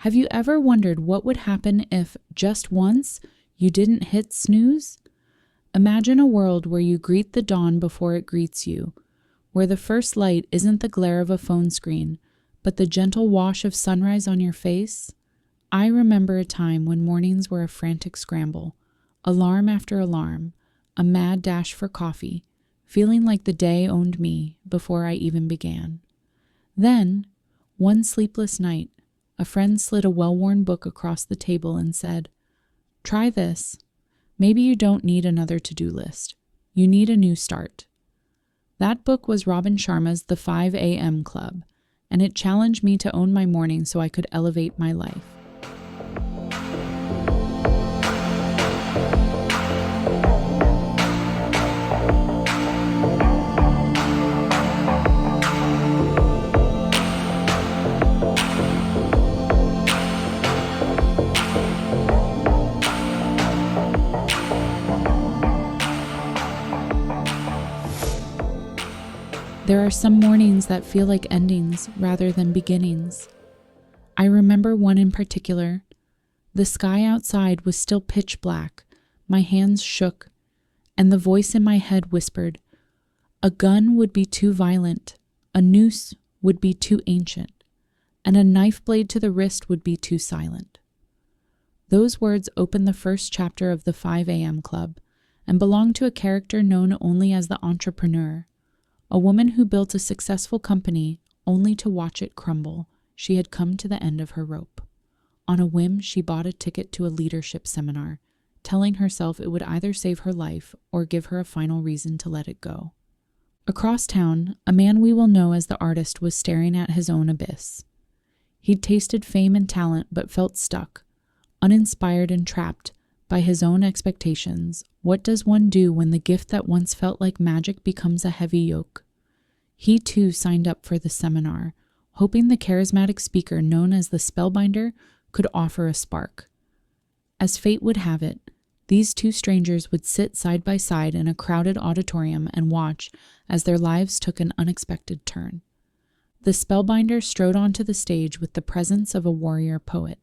Have you ever wondered what would happen if, just once, you didn't hit snooze? Imagine a world where you greet the dawn before it greets you, where the first light isn't the glare of a phone screen, but the gentle wash of sunrise on your face. I remember a time when mornings were a frantic scramble, alarm after alarm, a mad dash for coffee, feeling like the day owned me before I even began. Then, one sleepless night, a friend slid a well-worn book across the table and said, "Try this. Maybe you don't need another to-do list. You need a new start." That book was Robin Sharma's The 5 a.m. Club, and it challenged me to own my morning so I could elevate my life. There are some mornings that feel like endings rather than beginnings. I remember one in particular. The sky outside was still pitch black, my hands shook, and the voice in my head whispered, "A gun would be too violent, a noose would be too ancient, and a knife blade to the wrist would be too silent." Those words opened the first chapter of the 5 a.m. Club and belong to a character known only as the entrepreneur. A woman who built a successful company only to watch it crumble. She had come to the end of her rope. On a whim, she bought a ticket to a leadership seminar, telling herself it would either save her life or give her a final reason to let it go. Across town, a man we will know as the artist was staring at his own abyss. He'd tasted fame and talent but felt stuck, uninspired and trapped by his own expectations. What does one do when the gift that once felt like magic becomes a heavy yoke? He too signed up for the seminar, hoping the charismatic speaker known as the Spellbinder could offer a spark. As fate would have it, these two strangers would sit side by side in a crowded auditorium and watch as their lives took an unexpected turn. The Spellbinder strode onto the stage with the presence of a warrior poet.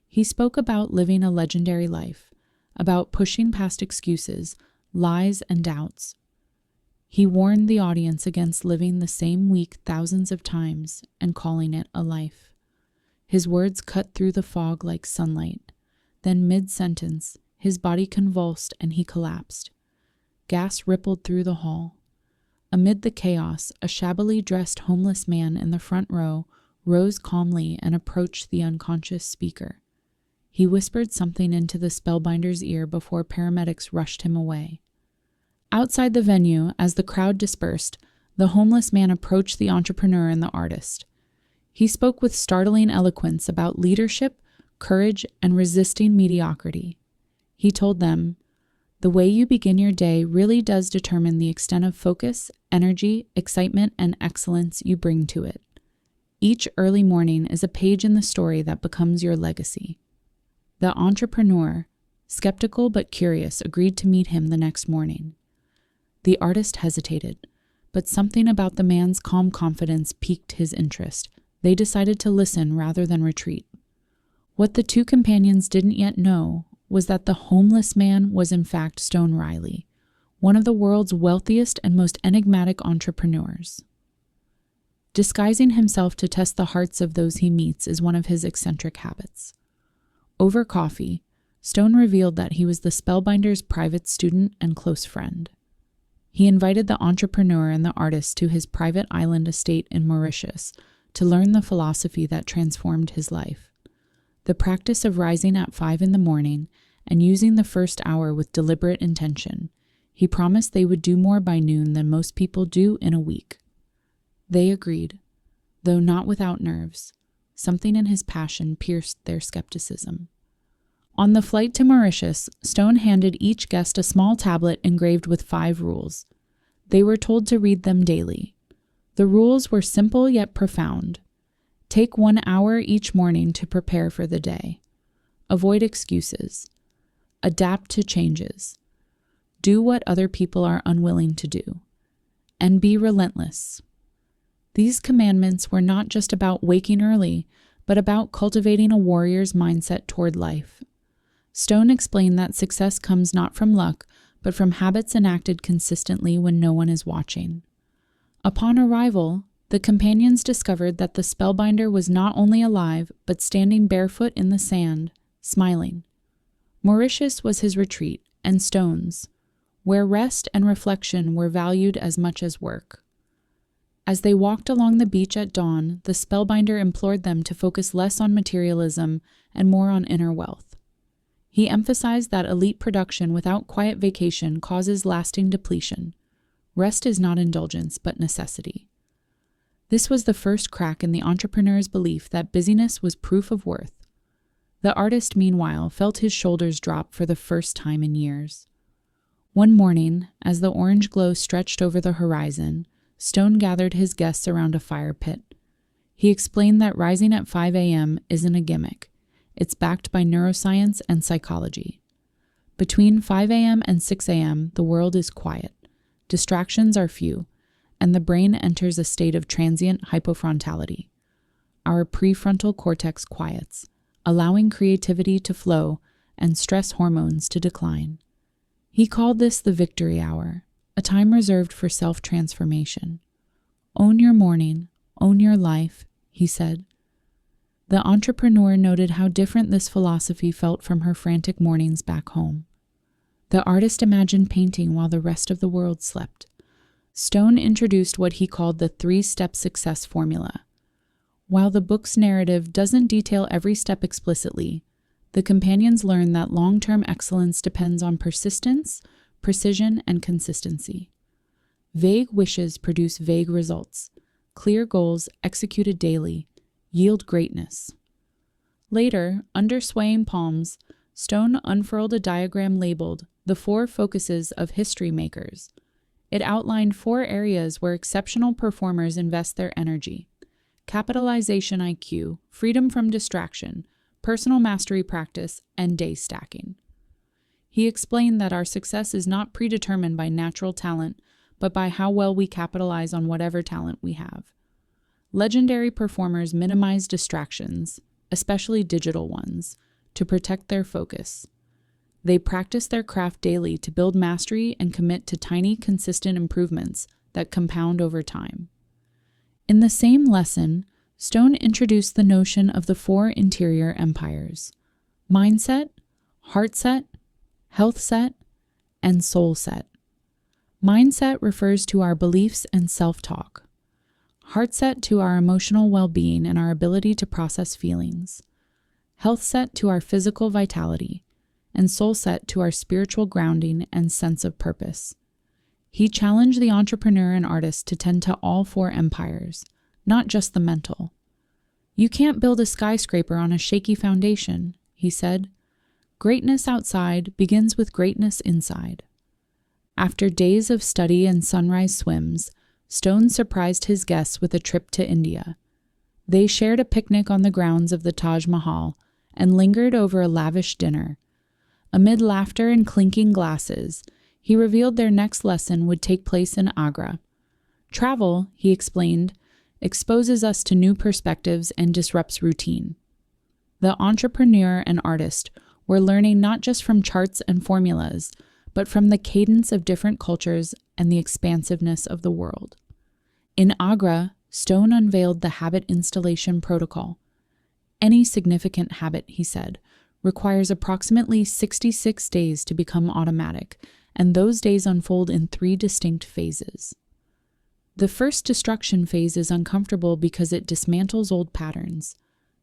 He spoke about living a legendary life, about pushing past excuses, lies, and doubts. He warned the audience against living the same week thousands of times and calling it a life. His words cut through the fog like sunlight. Then mid-sentence, his body convulsed and he collapsed. Gas rippled through the hall. Amid the chaos, a shabbily dressed homeless man in the front row rose calmly and approached the unconscious speaker. He whispered something into the Spellbinder's ear before paramedics rushed him away. Outside the venue, as the crowd dispersed, the homeless man approached the entrepreneur and the artist. He spoke with startling eloquence about leadership, courage, and resisting mediocrity. He told them, "The way you begin your day really does determine the extent of focus, energy, excitement, and excellence you bring to it. Each early morning is a page in the story that becomes your legacy." The entrepreneur, skeptical but curious, agreed to meet him the next morning. The artist hesitated, but something about the man's calm confidence piqued his interest. They decided to listen rather than retreat. What the two companions didn't yet know was that the homeless man was in fact Stone Riley, one of the world's wealthiest and most enigmatic entrepreneurs. Disguising himself to test the hearts of those he meets is one of his eccentric habits. Over coffee, Stone revealed that he was the Spellbinder's private student and close friend. He invited the entrepreneur and the artist to his private island estate in Mauritius to learn the philosophy that transformed his life. The practice of rising at 5 a.m. and using the first hour with deliberate intention. He promised they would do more by noon than most people do in a week. They agreed, though not without nerves. Something in his passion pierced their skepticism. On the flight to Mauritius, Stone handed each guest a small tablet engraved with 5 rules. They were told to read them daily. The rules were simple yet profound. Take 1 hour each morning to prepare for the day. Avoid excuses. Adapt to changes. Do what other people are unwilling to do. And be relentless. These commandments were not just about waking early, but about cultivating a warrior's mindset toward life. Stone explained that success comes not from luck, but from habits enacted consistently when no one is watching. Upon arrival, the companions discovered that the spellbinder was not only alive, but standing barefoot in the sand, smiling. Mauritius was his retreat, and Stone's, where rest and reflection were valued as much as work. As they walked along the beach at dawn, the spellbinder implored them to focus less on materialism and more on inner wealth. He emphasized that elite production without quiet vacation causes lasting depletion. Rest is not indulgence, but necessity. This was the first crack in the entrepreneur's belief that busyness was proof of worth. The artist, meanwhile, felt his shoulders drop for the first time in years. One morning, as the orange glow stretched over the horizon, Stone gathered his guests around a fire pit. He explained that rising at 5 a.m. isn't a gimmick. It's backed by neuroscience and psychology. Between 5 a.m. and 6 a.m., the world is quiet. Distractions are few, and the brain enters a state of transient hypofrontality. Our prefrontal cortex quiets, allowing creativity to flow and stress hormones to decline. He called this the victory hour, a time reserved for self-transformation. Own your morning, own your life, he said. The entrepreneur noted how different this philosophy felt from her frantic mornings back home. The artist imagined painting while the rest of the world slept. Stone introduced what he called the 3-step success formula. While the book's narrative doesn't detail every step explicitly, the companions learn that long-term excellence depends on persistence, precision, and consistency. Vague wishes produce vague results. Clear goals, executed daily, yield greatness. Later, under swaying palms, Stone unfurled a diagram labeled "The 4 Focuses of History Makers." It outlined 4 areas where exceptional performers invest their energy: capitalization IQ, freedom from distraction, personal mastery practice, and day stacking. He explained that our success is not predetermined by natural talent, but by how well we capitalize on whatever talent we have. Legendary performers minimize distractions, especially digital ones, to protect their focus. They practice their craft daily to build mastery and commit to tiny, consistent improvements that compound over time. In the same lesson, Stone introduced the notion of the 4 interior empires: mindset, heart set, health set, and soul set. Mindset refers to our beliefs and self-talk. Heart set to our emotional well-being and our ability to process feelings. Health set to our physical vitality, and soul set to our spiritual grounding and sense of purpose. He challenged the entrepreneur and artist to tend to all 4 empires, not just the mental. You can't build a skyscraper on a shaky foundation, he said. Greatness outside begins with greatness inside. After days of study and sunrise swims, Stone surprised his guests with a trip to India. They shared a picnic on the grounds of the Taj Mahal and lingered over a lavish dinner. Amid laughter and clinking glasses, he revealed their next lesson would take place in Agra. Travel, he explained, exposes us to new perspectives and disrupts routine. The entrepreneur and artist were learning not just from charts and formulas, but from the cadence of different cultures and the expansiveness of the world. In Agra, Stone unveiled the habit installation protocol. Any significant habit, he said, requires approximately 66 days to become automatic, and those days unfold in 3 distinct phases. The first destruction phase is uncomfortable because it dismantles old patterns.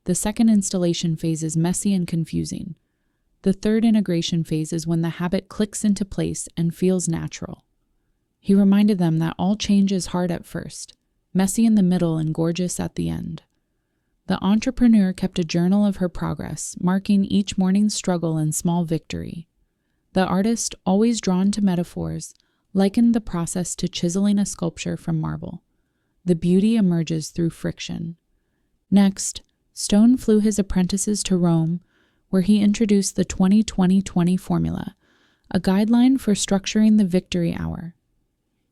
The second installation phase is messy and confusing. The third integration phase is when the habit clicks into place and feels natural. He reminded them that all change is hard at first, messy in the middle and gorgeous at the end. The entrepreneur kept a journal of her progress, marking each morning's struggle and small victory. The artist, always drawn to metaphors, likened the process to chiseling a sculpture from marble. The beauty emerges through friction. Next, Stone flew his apprentices to Rome, where he introduced the 20-20-20 formula, a guideline for structuring the victory hour.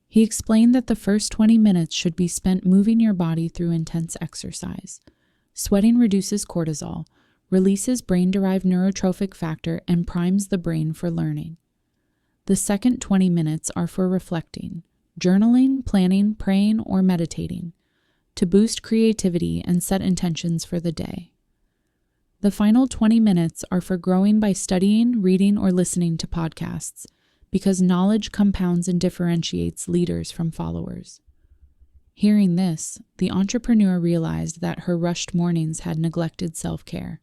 He explained that the first 20 minutes should be spent moving your body through intense exercise. Sweating reduces cortisol, releases brain-derived neurotrophic factor, and primes the brain for learning. The second 20 minutes are for reflecting, journaling, planning, praying, or meditating, to boost creativity and set intentions for the day. The final 20 minutes are for growing by studying, reading, or listening to podcasts, because knowledge compounds and differentiates leaders from followers. Hearing this, the entrepreneur realized that her rushed mornings had neglected self-care.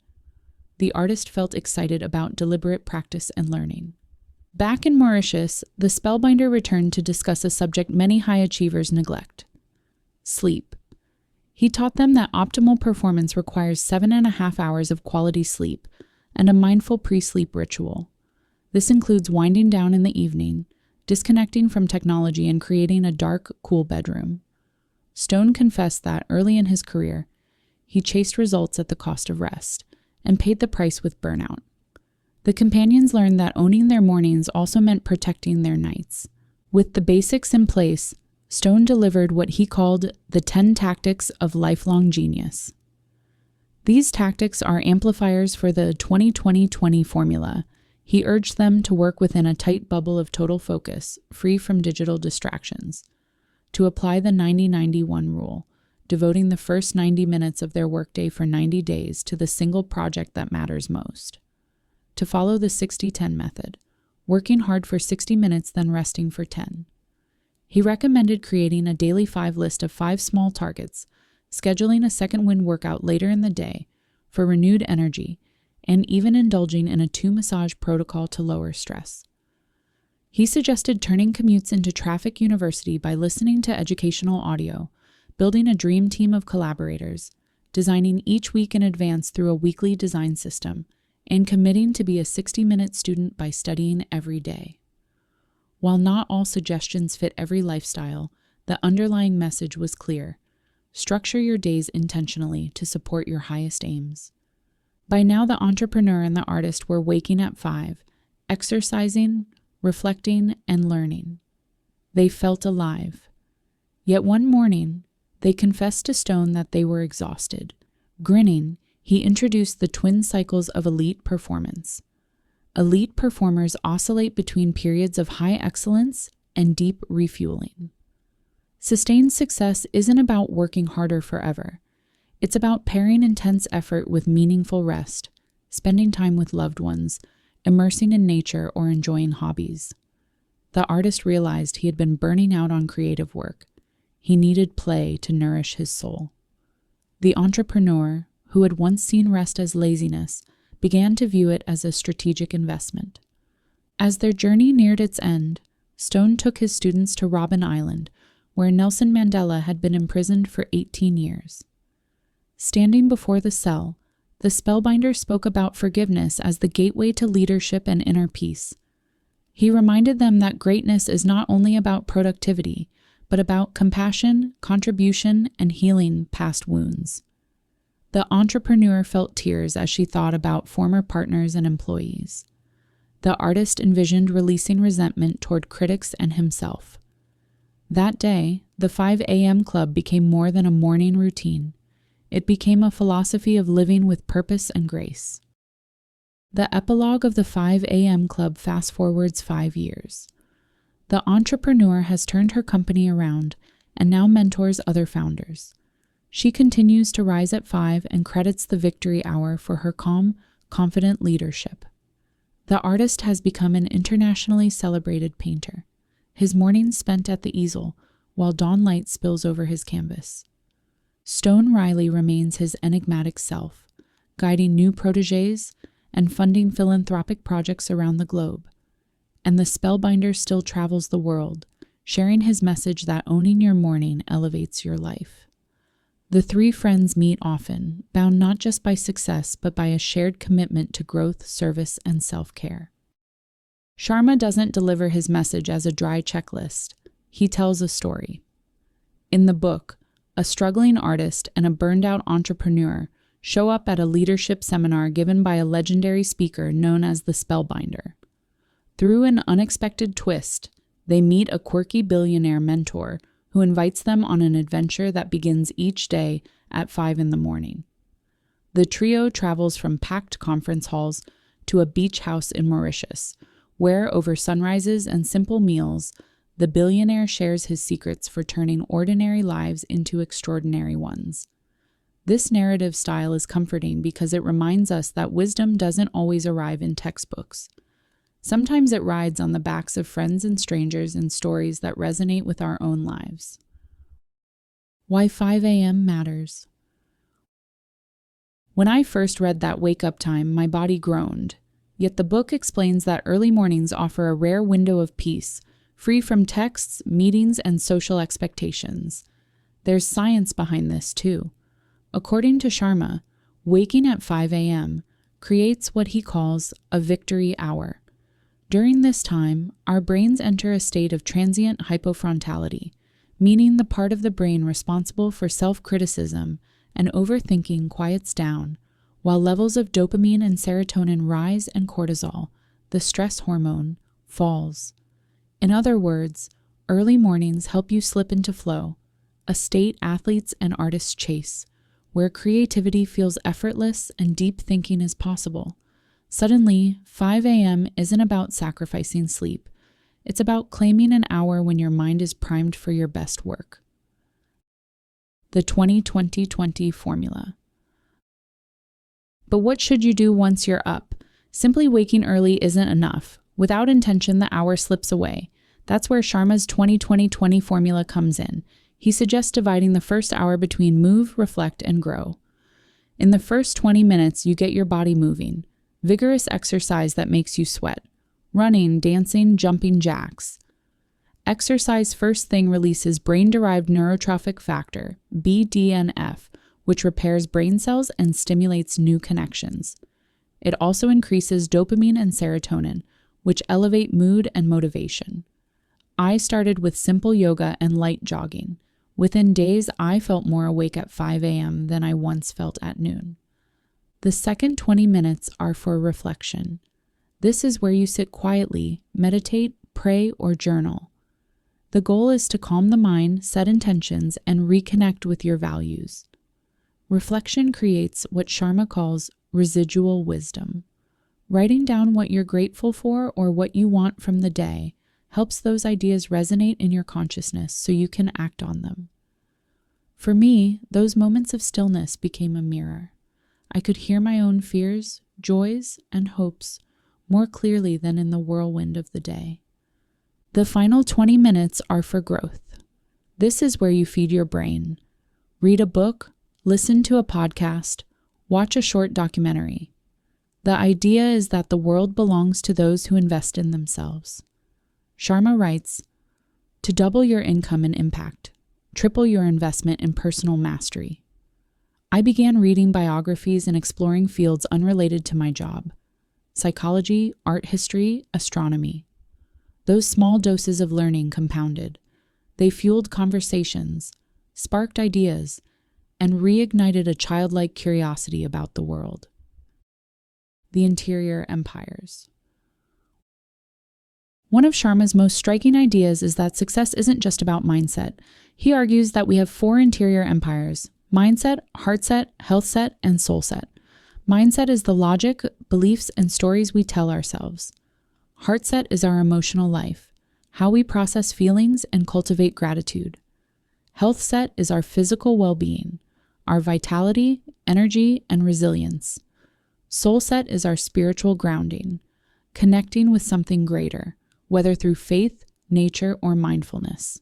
The artist felt excited about deliberate practice and learning. Back in Mauritius, the Spellbinder returned to discuss a subject many high achievers neglect: sleep. He taught them that optimal performance requires 7.5 hours of quality sleep and a mindful pre-sleep ritual. This includes winding down in the evening, disconnecting from technology, and creating a dark, cool bedroom. Stone confessed that early in his career, he chased results at the cost of rest and paid the price with burnout. The companions learned that owning their mornings also meant protecting their nights. With the basics in place, Stone delivered what he called the 10 tactics of lifelong genius. These tactics are amplifiers for the 20-20-20 formula. He urged them to work within a tight bubble of total focus, free from digital distractions, to apply the 90-90-1 rule, devoting the first 90 minutes of their workday for 90 days to the single project that matters most, to follow the 60-10 method, working hard for 60 minutes then resting for 10. He recommended creating a daily 5 list of 5 small targets, scheduling a second wind workout later in the day for renewed energy, and even indulging in a 2 massage protocol to lower stress. He suggested turning commutes into traffic university by listening to educational audio, building a dream team of collaborators, designing each week in advance through a weekly design system, and committing to be a 60-minute student by studying every day. While not all suggestions fit every lifestyle, the underlying message was clear: structure your days intentionally to support your highest aims. By now, the entrepreneur and the artist were waking at 5, exercising, reflecting, and learning. They felt alive. Yet one morning, they confessed to Stone that they were exhausted. Grinning, he introduced the twin cycles of elite performance. Elite performers oscillate between periods of high excellence and deep refueling. Sustained success isn't about working harder forever. It's about pairing intense effort with meaningful rest, spending time with loved ones, immersing in nature, or enjoying hobbies. The artist realized he had been burning out on creative work. He needed play to nourish his soul. The entrepreneur, who had once seen rest as laziness, began to view it as a strategic investment. As their journey neared its end, Stone took his students to Robben Island, where Nelson Mandela had been imprisoned for 18 years. Standing before the cell, the Spellbinder spoke about forgiveness as the gateway to leadership and inner peace. He reminded them that greatness is not only about productivity, but about compassion, contribution, and healing past wounds. The entrepreneur felt tears as she thought about former partners and employees. The artist envisioned releasing resentment toward critics and himself. That day, the 5 a.m. club became more than a morning routine. It became a philosophy of living with purpose and grace. The epilogue of the 5 a.m. club fast-forwards 5 years. The entrepreneur has turned her company around and now mentors other founders. She continues to rise at 5 and credits the victory hour for her calm, confident leadership. The artist has become an internationally celebrated painter, his mornings spent at the easel while dawn light spills over his canvas. Stone Riley remains his enigmatic self, guiding new protégés and funding philanthropic projects around the globe. And the Spellbinder still travels the world, sharing his message that owning your morning elevates your life. The 3 friends meet often, bound not just by success, but by a shared commitment to growth, service, and self-care. Sharma doesn't deliver his message as a dry checklist. He tells a story. In the book, a struggling artist and a burned-out entrepreneur show up at a leadership seminar given by a legendary speaker known as the Spellbinder. Through an unexpected twist, they meet a quirky billionaire mentor who invites them on an adventure that begins each day at 5 in the morning. The trio travels from packed conference halls to a beach house in Mauritius, where, over sunrises and simple meals, the billionaire shares his secrets for turning ordinary lives into extraordinary ones. This narrative style is comforting because it reminds us that wisdom doesn't always arrive in textbooks. Sometimes it rides on the backs of friends and strangers in stories that resonate with our own lives. Why 5 a.m. matters. When I first read that wake-up time, my body groaned. Yet the book explains that early mornings offer a rare window of peace, free from texts, meetings, and social expectations. There's science behind this, too. According to Sharma, waking at 5 a.m. creates what he calls a victory hour. During this time, our brains enter a state of transient hypofrontality, meaning the part of the brain responsible for self-criticism and overthinking quiets down, while levels of dopamine and serotonin rise and cortisol, the stress hormone, falls. In other words, early mornings help you slip into flow, a state athletes and artists chase, where creativity feels effortless and deep thinking is possible. Suddenly, 5 a.m. isn't about sacrificing sleep. It's about claiming an hour when your mind is primed for your best work. The 20-20-20 formula. But what should you do once you're up? Simply waking early isn't enough. Without intention, the hour slips away. That's where Sharma's 20-20-20 formula comes in. He suggests dividing the first hour between move, reflect, and grow. In the first 20 minutes, you get your body moving. Vigorous exercise that makes you sweat. Running, dancing, jumping jacks. Exercise first thing releases brain-derived neurotrophic factor, BDNF, which repairs brain cells and stimulates new connections. It also increases dopamine and serotonin, which elevate mood and motivation. I started with simple yoga and light jogging. Within days, I felt more awake at 5 a.m. than I once felt at noon. The second 20 minutes are for reflection. This is where you sit quietly, meditate, pray, or journal. The goal is to calm the mind, set intentions, and reconnect with your values. Reflection creates what Sharma calls residual wisdom. Writing down what you're grateful for or what you want from the day helps those ideas resonate in your consciousness so you can act on them. For me, those moments of stillness became a mirror. I could hear my own fears, joys, and hopes more clearly than in the whirlwind of the day. The final 20 minutes are for growth. This is where you feed your brain. Read a book, listen to a podcast, watch a short documentary. The idea is that the world belongs to those who invest in themselves. Sharma writes, to double your income and impact, triple your investment in personal mastery. I began reading biographies and exploring fields unrelated to my job: psychology, art history, astronomy. Those small doses of learning compounded. They fueled conversations, sparked ideas, and reignited a childlike curiosity about the world. The interior empires. One of Sharma's most striking ideas is that success isn't just about mindset. He argues that we have 4 interior empires: mindset, heart set, health set, and soul set. Mindset is the logic, beliefs, and stories we tell ourselves. Heart set is our emotional life, how we process feelings and cultivate gratitude. Health set is our physical well-being, our vitality, energy, and resilience. Soul set is our spiritual grounding, connecting with something greater, whether through faith, nature, or mindfulness.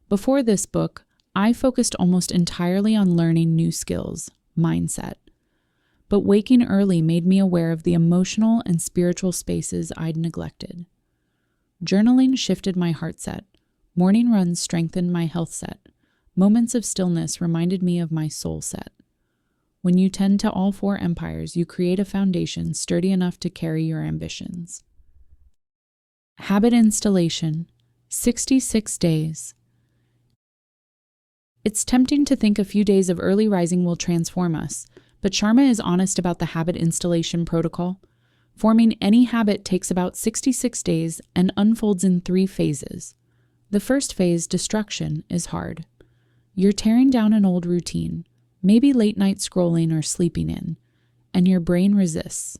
Before this book, I focused almost entirely on learning new skills, mindset. But waking early made me aware of the emotional and spiritual spaces I'd neglected. Journaling shifted my heart set. Morning runs strengthened my health set. Moments of stillness reminded me of my soul set. When you tend to all 4 empires, you create a foundation sturdy enough to carry your ambitions. Habit installation, 66 days. It's tempting to think a few days of early rising will transform us, but Sharma is honest about the habit installation protocol. Forming any habit takes about 66 days and unfolds in 3 phases. The first phase, destruction, is hard. You're tearing down an old routine, maybe late night scrolling or sleeping in, and your brain resists.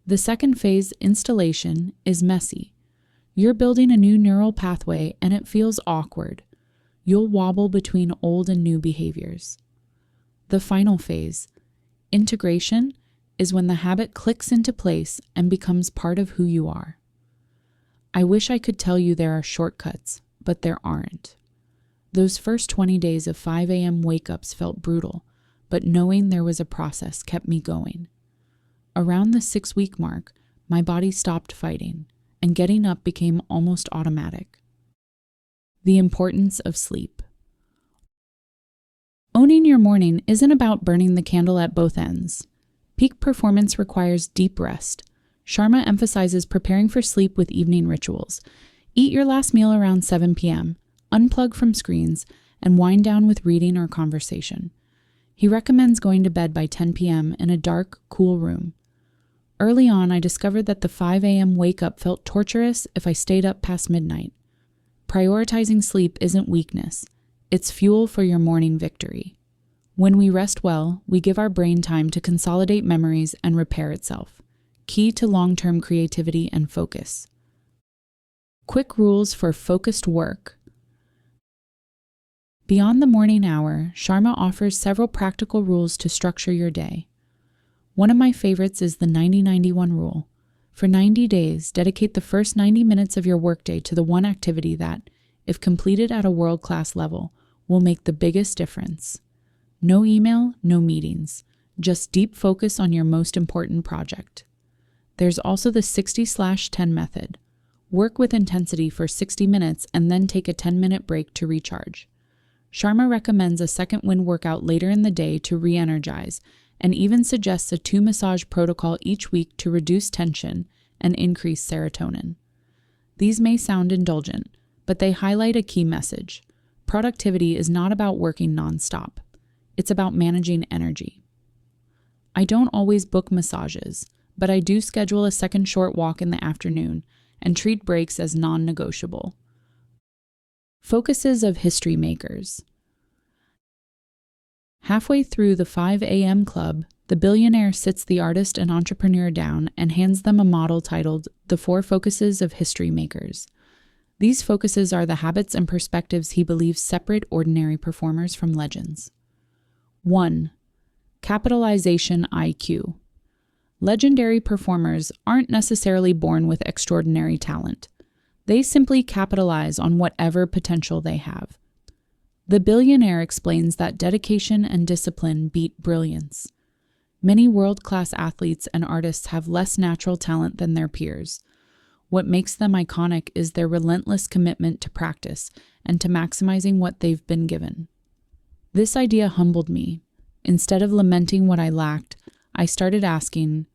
The second phase, installation, is messy. You're building a new neural pathway and it feels awkward. You'll wobble between old and new behaviors. The final phase, integration, is when the habit clicks into place and becomes part of who you are. I wish I could tell you there are shortcuts, but there aren't. Those first 20 days of 5 a.m. wake-ups felt brutal, but knowing there was a process kept me going. Around the 6-week mark, my body stopped fighting, and getting up became almost automatic. The importance of sleep. Owning your morning isn't about burning the candle at both ends. Peak performance requires deep rest. Sharma emphasizes preparing for sleep with evening rituals. Eat your last meal around 7 p.m., unplug from screens, and wind down with reading or conversation. He recommends going to bed by 10 p.m. in a dark, cool room. Early on, I discovered that the 5 a.m. wake-up felt torturous if I stayed up past midnight. Prioritizing sleep isn't weakness. It's fuel for your morning victory. When we rest well, we give our brain time to consolidate memories and repair itself, key to long-term creativity and focus. Quick rules for focused work. Beyond the morning hour, Sharma offers several practical rules to structure your day. One of my favorites is the 90-91 rule. For 90 days, dedicate the first 90 minutes of your workday to the one activity that, if completed at a world-class level, will make the biggest difference. No email, no meetings, just deep focus on your most important project. There's also the 60/10 method. Work with intensity for 60 minutes and then take a 10-minute break to recharge. Sharma recommends a second wind workout later in the day to re-energize, and even suggests a 2-massage protocol each week to reduce tension and increase serotonin. These may sound indulgent, but they highlight a key message. Productivity is not about working nonstop. It's about managing energy. I don't always book massages, but I do schedule a second short walk in the afternoon and treat breaks as non-negotiable. Focuses of history makers. Halfway through the 5 a.m. club, the billionaire sits the artist and entrepreneur down and hands them a model titled The 4 Focuses of History Makers. These focuses are the habits and perspectives he believes separate ordinary performers from legends. 1. Capitalization IQ. Legendary performers aren't necessarily born with extraordinary talent. They simply capitalize on whatever potential they have. The billionaire explains that dedication and discipline beat brilliance. Many world-class athletes and artists have less natural talent than their peers. What makes them iconic is their relentless commitment to practice and to maximizing what they've been given. This idea humbled me. Instead of lamenting what I lacked, I started asking,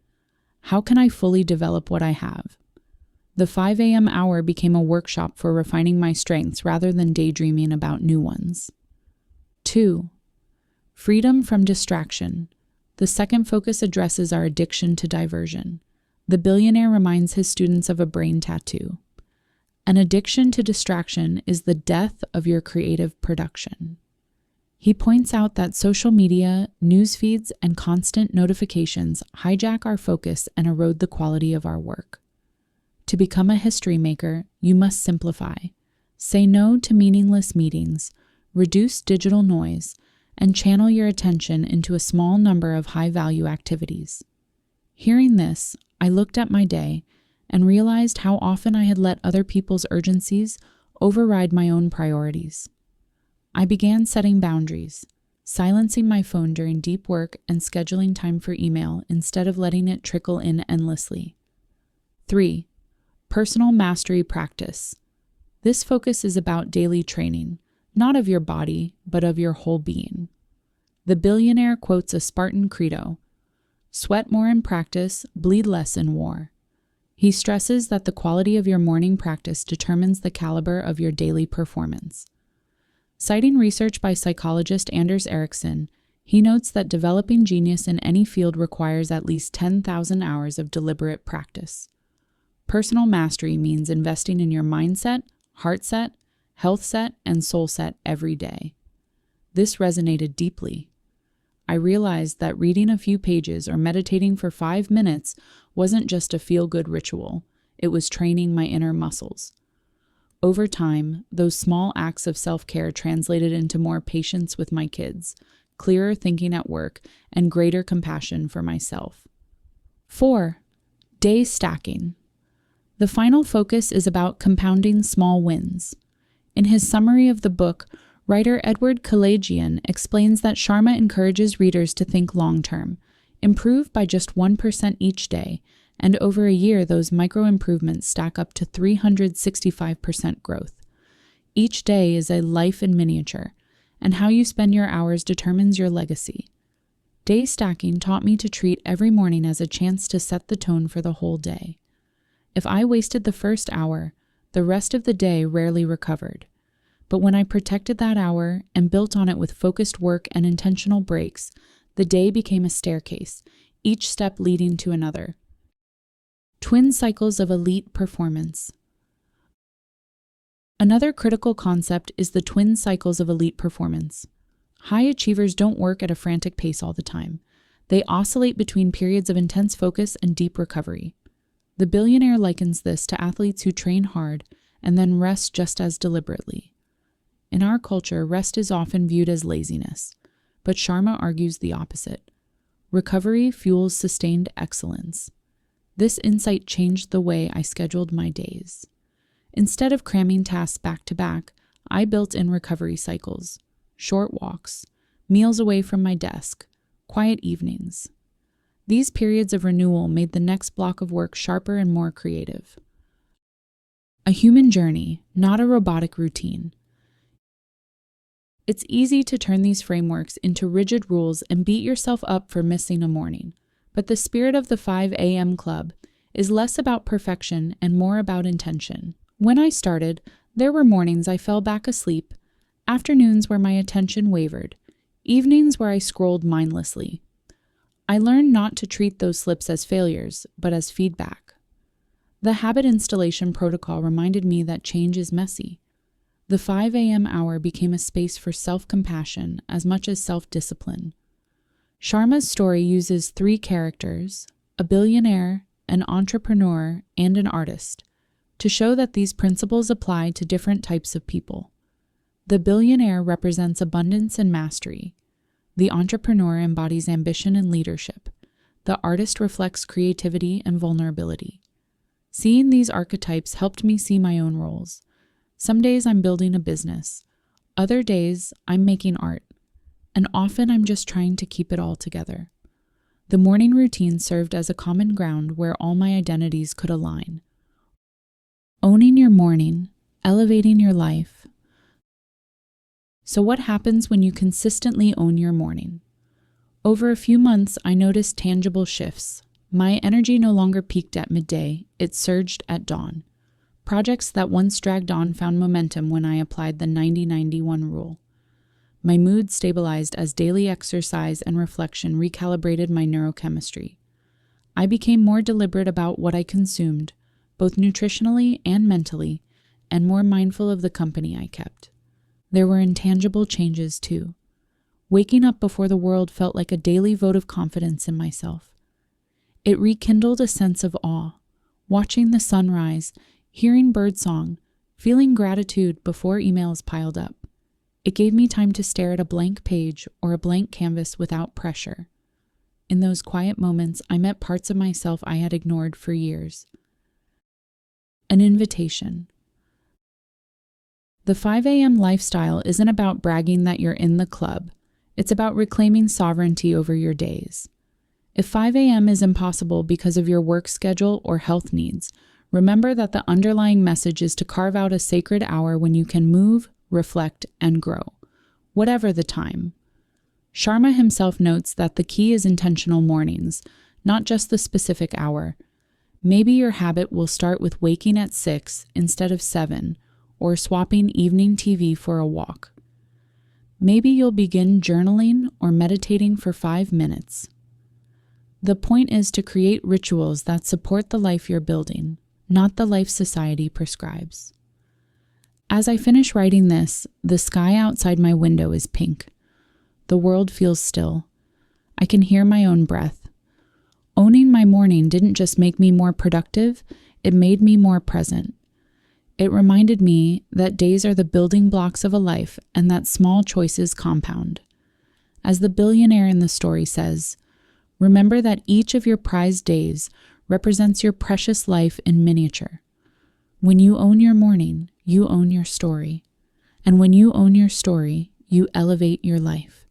how can I fully develop what I have? The 5 a.m. hour became a workshop for refining my strengths rather than daydreaming about new ones. 2. Freedom from distraction. The second focus addresses our addiction to diversion. The billionaire reminds his students of a brain tattoo. An addiction to distraction is the death of your creative production. He points out that social media, news feeds, and constant notifications hijack our focus and erode the quality of our work. To become a history maker, you must simplify. Say no to meaningless meetings, reduce digital noise, and channel your attention into a small number of high-value activities. Hearing this, I looked at my day and realized how often I had let other people's urgencies override my own priorities. I began setting boundaries, silencing my phone during deep work and scheduling time for email instead of letting it trickle in endlessly. 3. Personal mastery practice. This focus is about daily training, not of your body, but of your whole being. The billionaire quotes a Spartan credo, "Sweat more in practice, bleed less in war." He stresses that the quality of your morning practice determines the caliber of your daily performance. Citing research by psychologist Anders Ericsson, he notes that developing genius in any field requires at least 10,000 hours of deliberate practice. Personal mastery means investing in your mindset, heart set, health set, and soul set every day. This resonated deeply. I realized that reading a few pages or meditating for 5 minutes wasn't just a feel-good ritual. It was training my inner muscles. Over time, those small acts of self-care translated into more patience with my kids, clearer thinking at work, and greater compassion for myself. 4. Day stacking. The final focus is about compounding small wins. In his summary of the book, writer Edward Kalajian explains that Sharma encourages readers to think long-term, improve by just 1% each day, and over a year those micro-improvements stack up to 365% growth. Each day is a life in miniature, and how you spend your hours determines your legacy. Day stacking taught me to treat every morning as a chance to set the tone for the whole day. If I wasted the first hour, the rest of the day rarely recovered. But when I protected that hour and built on it with focused work and intentional breaks, the day became a staircase, each step leading to another. Twin cycles of elite performance. Another critical concept is the twin cycles of elite performance. High achievers don't work at a frantic pace all the time. They oscillate between periods of intense focus and deep recovery. The billionaire likens this to athletes who train hard and then rest just as deliberately. In our culture, rest is often viewed as laziness, but Sharma argues the opposite. Recovery fuels sustained excellence. This insight changed the way I scheduled my days. Instead of cramming tasks back to back, I built in recovery cycles, short walks, meals away from my desk, quiet evenings. These periods of renewal made the next block of work sharper and more creative. A human journey, not a robotic routine. It's easy to turn these frameworks into rigid rules and beat yourself up for missing a morning, but the spirit of the 5 a.m. club is less about perfection and more about intention. When I started, there were mornings I fell back asleep, afternoons where my attention wavered, evenings where I scrolled mindlessly. I learned not to treat those slips as failures, but as feedback. The habit installation protocol reminded me that change is messy. The 5 a.m. hour became a space for self-compassion as much as self-discipline. Sharma's story uses 3 characters, a billionaire, an entrepreneur, and an artist, to show that these principles apply to different types of people. The billionaire represents abundance and mastery. The entrepreneur embodies ambition and leadership. The artist reflects creativity and vulnerability. Seeing these archetypes helped me see my own roles. Some days I'm building a business. Other days I'm making art. And often I'm just trying to keep it all together. The morning routine served as a common ground where all my identities could align. Owning your morning, elevating your life. So what happens when you consistently own your morning? Over a few months, I noticed tangible shifts. My energy no longer peaked at midday, it surged at dawn. Projects that once dragged on found momentum when I applied the 90-91 rule. My mood stabilized as daily exercise and reflection recalibrated my neurochemistry. I became more deliberate about what I consumed, both nutritionally and mentally, and more mindful of the company I kept. There were intangible changes too. Waking up before the world felt like a daily vote of confidence in myself. It rekindled a sense of awe, watching the sun rise, hearing birdsong, feeling gratitude before emails piled up. It gave me time to stare at a blank page or a blank canvas without pressure. In those quiet moments, I met parts of myself I had ignored for years. An invitation. The 5 a.m. lifestyle isn't about bragging that you're in the club. It's about reclaiming sovereignty over your days. If 5 a.m. is impossible because of your work schedule or health needs, remember that the underlying message is to carve out a sacred hour when you can move, reflect, and grow, whatever the time. Sharma himself notes that the key is intentional mornings, not just the specific hour. Maybe your habit will start with waking at 6 instead of 7, or swapping evening TV for a walk. Maybe you'll begin journaling or meditating for 5 minutes. The point is to create rituals that support the life you're building, not the life society prescribes. As I finish writing this, the sky outside my window is pink. The world feels still. I can hear my own breath. Owning my morning didn't just make me more productive, it made me more present. It reminded me that days are the building blocks of a life and that small choices compound. As the billionaire in the story says, remember that each of your prized days represents your precious life in miniature. When you own your morning, you own your story. And when you own your story, you elevate your life.